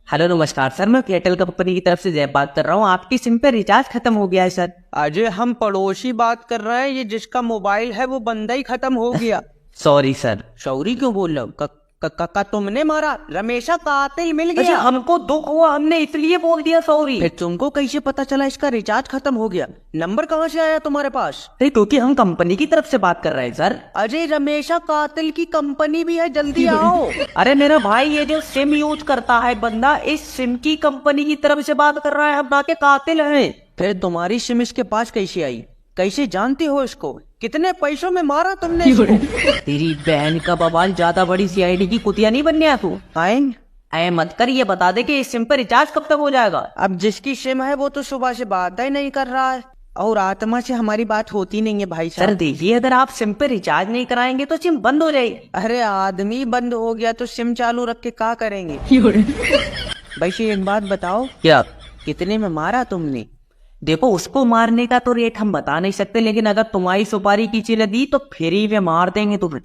Hello नमस्कार sir, मैं Airtel company की तरफ से जय बात कर रहा हूँ। आपकी सिम पे रिचार्ज खत्म हो गया है सर। अजय, हम पड़ोसी बात कर रहे हैं। ये जिसका मोबाइल है वो बंदा ही खत्म हो गया। Sorry sir. सॉरी क्यों बोल रहे हो? का तुमने मारा? रमेशा कातिल मिल अच्छा, गया। हमको दुख हुआ, हमने इसलिए बोल दिया सॉरी। फिर तुमको कैसे पता चला इसका रिचार्ज खत्म हो गया? नंबर कहाँ से आया तुम्हारे पास? अरे क्योंकि हम कंपनी की तरफ से बात कर रहे हैं सर। अजय, रमेशा कातिल की कंपनी भी है, जल्दी आओ। अरे मेरा भाई, ये जो सिम यूज करता है बंदा, इस सिम की कंपनी की तरफ से बात कर रहा है, हम ना के कातिल हैं। फिर तुम्हारी सिम इसके पास कैसे आई? कैसे जानते हो इसको? कितने पैसों में मारा तुमने इसको? तेरी बहन का बवाल, ज्यादा बड़ी सीआईडी की कुतिया नहीं बन गया तू। आएंगे। ऐ मत कर, ये बता दे कि इस सिम पर रिचार्ज कब तक हो जाएगा। अब जिसकी सिम है वो तो सुबह से बात ही नहीं कर रहा है, और आत्मा से हमारी बात होती नहीं है भाई सर साहब। देखिए, अगर आप सिम पे रिचार्ज नहीं कराएंगे तो सिम बंद हो जाएगी। अरे आदमी बंद हो गया तो सिम चालू रख के क्या करेंगे? वैसे एक बात बताओ, क्या? कितने में मारा तुमने? देखो, उसको मारने का तो रेट हम बता नहीं सकते, लेकिन अगर तुम्हारी सुपारी किसी ने दी तो फ्री में मार देंगे तुम्हें।